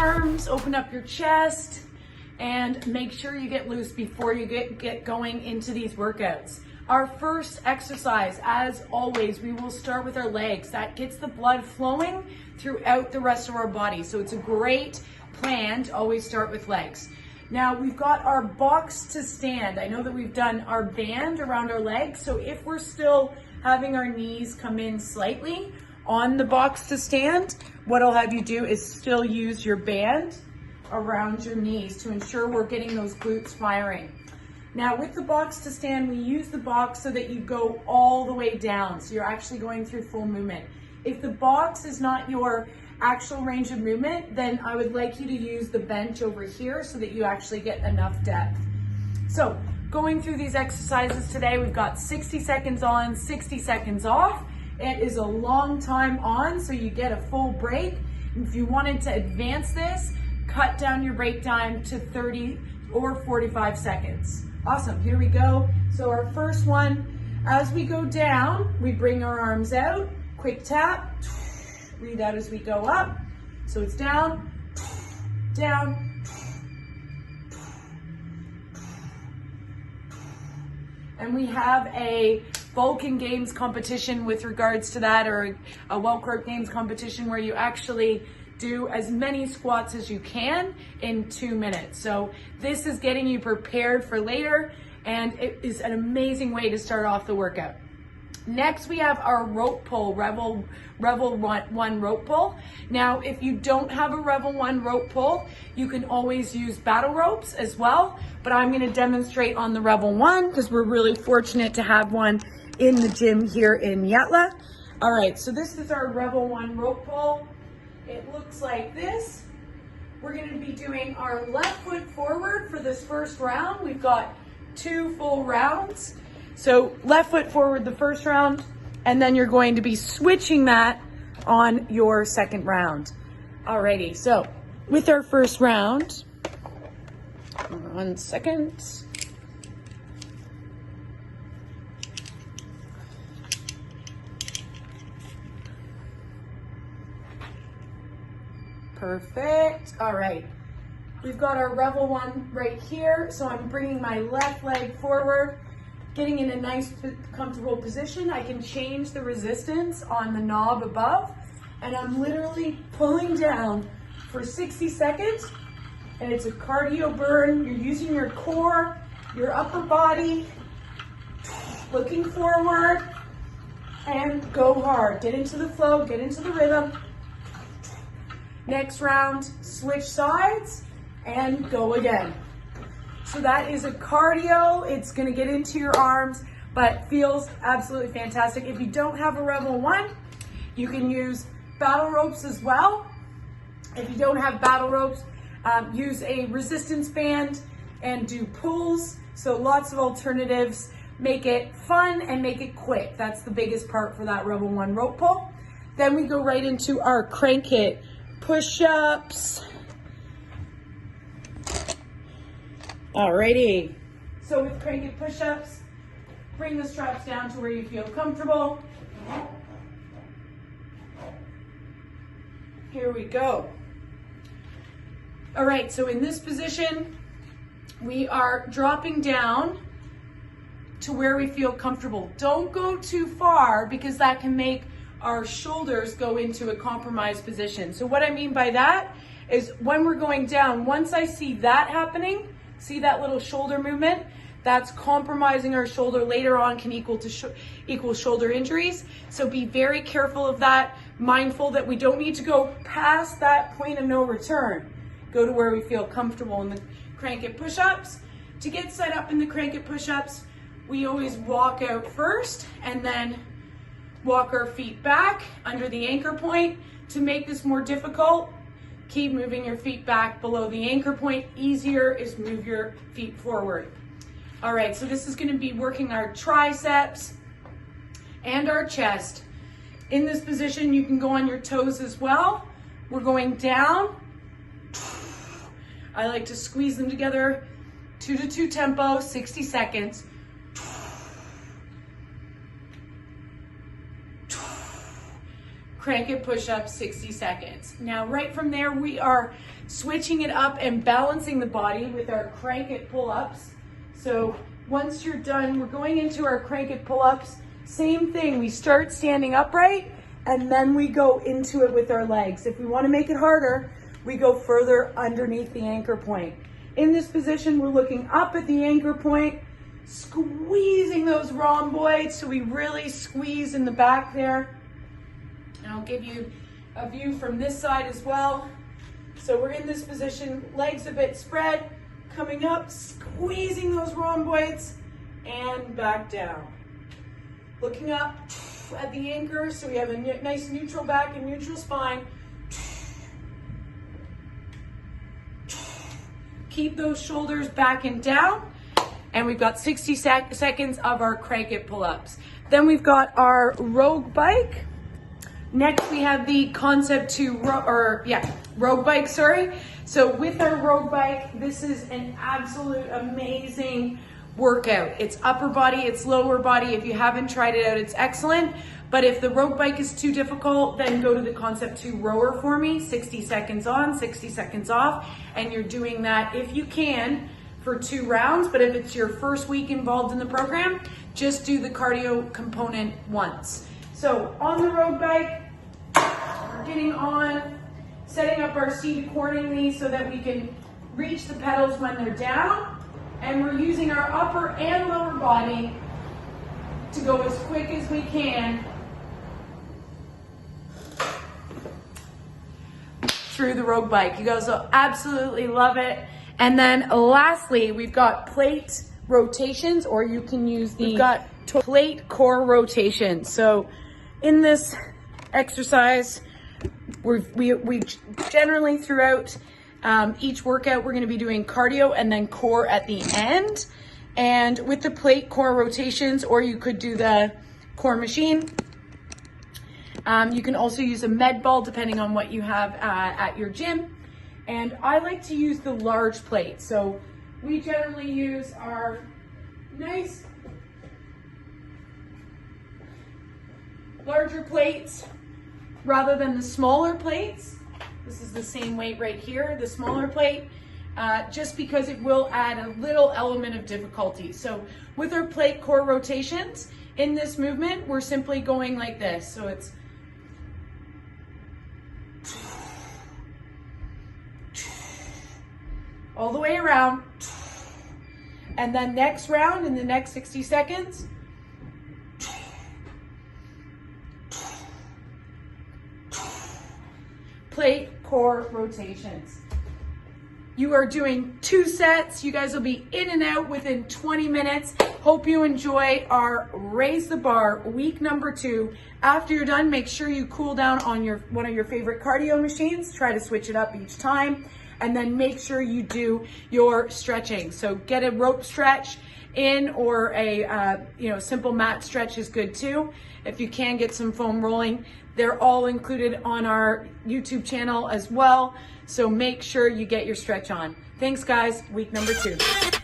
arms, open up your chest, and make sure you get loose before you get going into these workouts. Our first exercise, as always, we will start with our legs. That gets the blood flowing throughout the rest of our body. So it's a great plan to always start with legs. Now we've got our box to stand. I know that we've done our band around our legs. So if we're still having our knees come in slightly on the box to stand, what I'll have you do is still use your band around your knees to ensure we're getting those glutes firing. Now with the box to stand, we use the box so that you go all the way down. So you're actually going through full movement. If the box is not your actual range of movement, then I would like you to use the bench over here so that you actually get enough depth. So going through these exercises today, we've got 60 seconds on, 60 seconds off. It is a long time on, so you get a full break. If you wanted to advance this, cut down your break time to 30 or 45 seconds. Awesome, here we go. So our first one, as we go down, we bring our arms out, quick tap, breathe out as we go up. So it's down, down, and we have a Vulcan Games competition with regards to that, or a Welcroat Games competition where you actually do as many squats as you can in 2 minutes. So this is getting you prepared for later, and it is an amazing way to start off the workout. Next, we have our rope pull, Revvll 1 rope pull. Now, if you don't have a Revvll 1 rope pull, you can always use battle ropes as well, but I'm gonna demonstrate on the Revvll 1 because we're really fortunate to have one in the gym here in Yatla. All right, so this is our Revvll 1 rope pull. It looks like this. We're gonna be doing our left foot forward for this first round. We've got 2 full rounds. So left foot forward the first round, and then you're going to be switching that on your second round. Alrighty, so with our first round, 1 second. Perfect. All right. We've got our Revvll 1 right here. So I'm bringing my left leg forward, getting in a nice, comfortable position. I can change the resistance on the knob above, and I'm literally pulling down for 60 seconds, and it's a cardio burn. You're using your core, your upper body, looking forward, and go hard. Get into the flow, get into the rhythm. Next round, switch sides and go again. So that is a cardio. It's gonna get into your arms, but feels absolutely fantastic. If you don't have a Revvll 1, you can use battle ropes as well. If you don't have battle ropes, use a resistance band and do pulls. So lots of alternatives. Make it fun and make it quick. That's the biggest part for that Revvll 1 rope pull. Then we go right into our crank it push-ups. Alrighty. So with crank it push-ups, bring the straps down to where you feel comfortable. Here we go. All right, so in this position, we are dropping down to where we feel comfortable. Don't go too far because that can make our shoulders go into a compromised position. So what I mean by that is when we're going down, once I see that happening, see that little shoulder movement, that's compromising our shoulder later on can equal shoulder injuries. So be very careful of that, mindful that we don't need to go past that point of no return. Go to where we feel comfortable in the crank it push-ups. To get set up in the crank it push-ups, we always walk out first and then walk our feet back under the anchor point. To make this more difficult, keep moving your feet back below the anchor point. Easier is move your feet forward. All right, so this is going to be working our triceps and our chest. In this position, you can go on your toes as well. We're going down. I like to squeeze them together, 2-2 tempo, 60 seconds. crank it push-ups, 60 seconds. Now, right from there, we are switching it up and balancing the body with our crank it pull-ups. So once you're done, we're going into our crank it pull-ups. Same thing, we start standing upright and then we go into it with our legs. If we want to make it harder, we go further underneath the anchor point. In this position, we're looking up at the anchor point, squeezing those rhomboids so we really squeeze in the back there. And I'll give you a view from this side as well. So we're in this position, legs a bit spread, coming up, squeezing those rhomboids, and back down. Looking up at the anchor, so we have a nice neutral back and neutral spine. Keep those shoulders back and down. And we've got 60 seconds of our crank it pull-ups. Then we've got our rogue bike. Next we have the concept to rogue bike, sorry. So with our rogue bike, this is an absolute amazing workout. It's upper body, it's lower body. If you haven't tried it out, it's excellent. But if the rogue bike is too difficult, then go to the concept to rower for me. 60 seconds on, 60 seconds off. And you're doing that, if you can, for 2 rounds. But if it's your first week involved in the program, just do the cardio component once. So on the road bike, we're getting on, setting up our seat accordingly so that we can reach the pedals when they're down. And we're using our upper and lower body to go as quick as we can through the rogue bike. You guys will absolutely love it. And then lastly, we've got plate rotations, or you can use the plate core rotation. So in this exercise, we generally throughout each workout, we're gonna be doing cardio and then core at the end. And with the plate core rotations, or you could do the core machine. You can also use a med ball depending on what you have at your gym. And I like to use the large plate. So we generally use our nice larger plates rather than the smaller plates. This is the same weight right here, the smaller plate, just because it will add a little element of difficulty. So with our plate core rotations, in this movement, we're simply going like this. So it's all the way around. And then next round, in the next 60 seconds, plate core rotations. You are doing 2 sets. You guys will be in and out within 20 minutes. Hope you enjoy our Raise the Bar week number 2. After you're done, make sure you cool down on one of your favorite cardio machines. Try to switch it up each time. And then make sure you do your stretching. So get a rope stretch in, or a simple mat stretch is good too. If you can, get some foam rolling. They're all included on our YouTube channel as well. So make sure you get your stretch on. Thanks guys, week number 2.